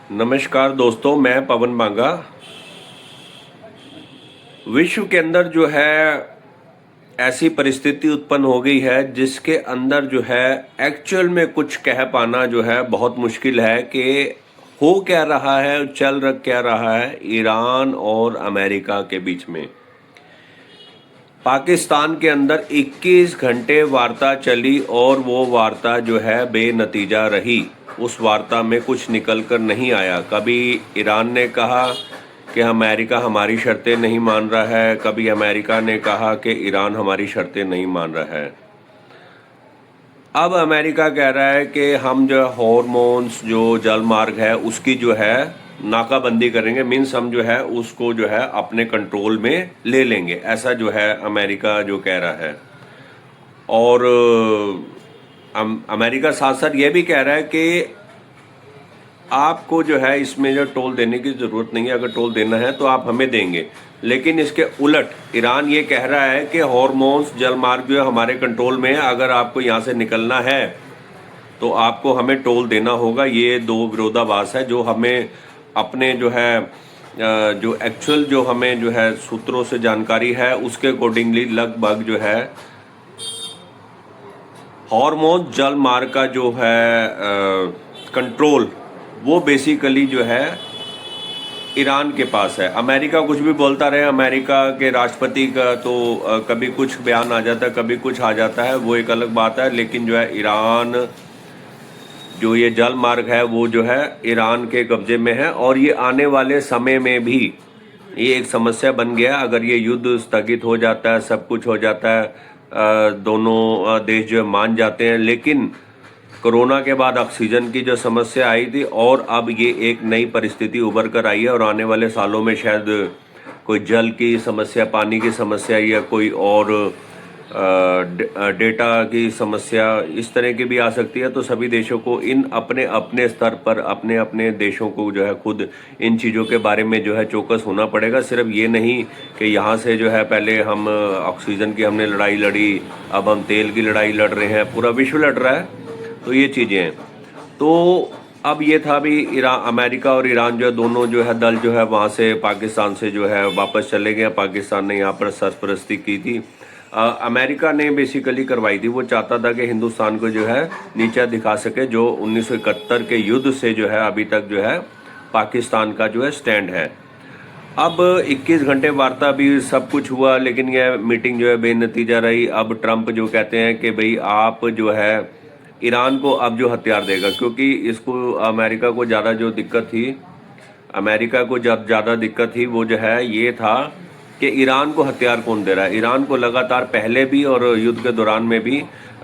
नमस्कार दोस्तों, मैं पवन बांगा। विश्व के अंदर जो है ऐसी परिस्थिति उत्पन्न हो गई है जिसके अंदर जो है एक्चुअल में कुछ कह पाना जो है बहुत मुश्किल है कि हो क्या रहा है, क्या रहा है ईरान और अमेरिका के बीच में। पाकिस्तान के अंदर 21 घंटे वार्ता चली और वो वार्ता जो है बेनतीजा रही। उस वार्ता में कुछ निकल कर नहीं आया। कभी ईरान ने कहा कि अमेरिका हमारी शर्तें नहीं मान रहा है, कभी अमेरिका ने कहा कि ईरान हमारी शर्तें नहीं मान रहा है। अब अमेरिका कह रहा है कि हम जो हॉर्मोन्स जो जलमार्ग है उसकी जो है नाकाबंदी करेंगे, मीन्स हम जो है उसको जो है अपने कंट्रोल में ले लेंगे, ऐसा जो है अमेरिका जो कह रहा है। और अमेरिका साथ साथ ये भी कह रहा है कि आपको जो है इसमें जो टोल देने की ज़रूरत नहीं है, अगर टोल देना है तो आप हमें देंगे। लेकिन इसके उलट ईरान ये कह रहा है कि हॉर्मोन्स जलमार्ग जो है हमारे कंट्रोल में है, अगर आपको यहाँ से निकलना है तो आपको हमें टोल देना होगा। ये दो विरोधाभास है जो हमें अपने जो है जो एक्चुअल जो हमें जो है सूत्रों से जानकारी है उसके अकॉर्डिंगली लगभग जो है हॉर्मोन जलमार्ग का जो है कंट्रोल वो बेसिकली जो है ईरान के पास है। अमेरिका कुछ भी बोलता रहे, अमेरिका के राष्ट्रपति का तो कभी कुछ बयान आ जाता है, कभी कुछ आ जाता है, वो एक अलग बात है। लेकिन जो है ईरान जो ये जल मार्ग है वो जो है ईरान के कब्जे में है और ये आने वाले समय में भी ये एक समस्या बन गया। अगर ये युद्ध स्थगित हो जाता है, सब कुछ हो जाता है, दोनों देश जो है मान जाते हैं, लेकिन कोरोना के बाद ऑक्सीजन की जो समस्या आई थी और अब ये एक नई परिस्थिति उभर कर आई है और आने वाले सालों में शायद कोई जल की समस्या, पानी की समस्या या कोई और डेटा की समस्या इस तरह की भी आ सकती है। तो सभी देशों को इन अपने अपने स्तर पर अपने अपने देशों को जो है खुद इन चीज़ों के बारे में जो है चौकस होना पड़ेगा। सिर्फ ये नहीं कि यहाँ से जो है पहले हम ऑक्सीजन की हमने लड़ाई लड़ी, अब हम तेल की लड़ाई लड़ रहे हैं, पूरा विश्व लड़ रहा है। तो ये चीज़ें हैं। तो अब ये था भी अमेरिका और ईरान जो है दोनों जो है दल जो है वहाँ से पाकिस्तान से जो है वापस चले गए। पाकिस्तान ने यहाँ पर सरपरस्ती की थी। अमेरिका ने बेसिकली करवाई थी। वो चाहता था कि हिंदुस्तान को जो है नीचा दिखा सके, जो 1971 के युद्ध से जो है अभी तक जो है पाकिस्तान का जो है स्टैंड है। अब 21 घंटे वार्ता भी सब कुछ हुआ, लेकिन यह मीटिंग जो है बेनतीजा रही। अब ट्रंप जो कहते हैं कि भाई आप जो है ईरान को अब जो हथियार देगा, क्योंकि इसको अमेरिका को ज़्यादा जो दिक्कत थी, अमेरिका को जब ज़्यादा दिक्कत थी वो जो है ये था कि ईरान को हथियार कौन दे रहा है। ईरान को लगातार पहले भी और युद्ध के दौरान में भी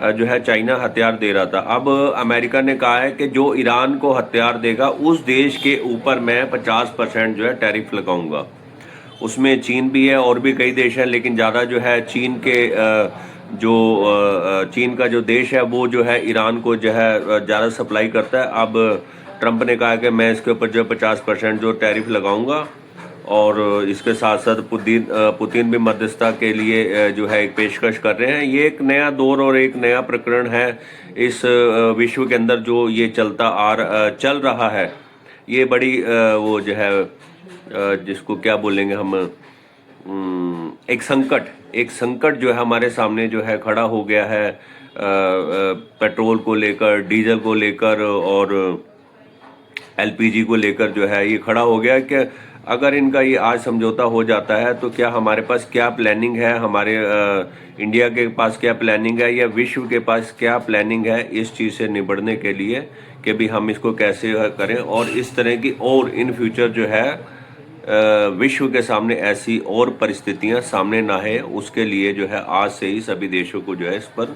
जो है चाइना हथियार दे रहा था। अब अमेरिका ने कहा है कि जो ईरान को हथियार देगा उस देश के ऊपर मैं 50% जो है टैरिफ लगाऊंगा। उसमें चीन भी है और भी कई देश हैं, लेकिन ज़्यादा जो है चीन के चीन का जो देश है वो जो है ईरान को जो है ज़्यादा सप्लाई करता है। अब ट्रंप ने कहा कि मैं इसके ऊपर जो 50% जो टैरिफ लगाऊंगा और इसके साथ साथ पुतिन भी मध्यस्थता के लिए जो है एक पेशकश कर रहे हैं। ये एक नया दौर और एक नया प्रकरण है इस विश्व के अंदर जो ये चल रहा है। ये बड़ी वो जो है जिसको क्या बोलेंगे हम, एक संकट जो है हमारे सामने जो है खड़ा हो गया है। पेट्रोल को लेकर, डीजल को लेकर और एलपीजी को लेकर जो है ये खड़ा हो गया कि अगर इनका ये आज समझौता हो जाता है तो क्या हमारे पास क्या प्लानिंग है, हमारे इंडिया के पास क्या प्लानिंग है या विश्व के पास क्या प्लानिंग है इस चीज़ से निपटने के लिए कि भी हम इसको कैसे करें और इस तरह की और इन फ्यूचर जो है विश्व के सामने ऐसी और परिस्थितियां सामने ना आए, उसके लिए जो है आज से ही सभी देशों को जो है इस पर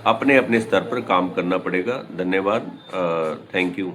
अपने अपने स्तर पर काम करना पड़ेगा। धन्यवाद। Thank you.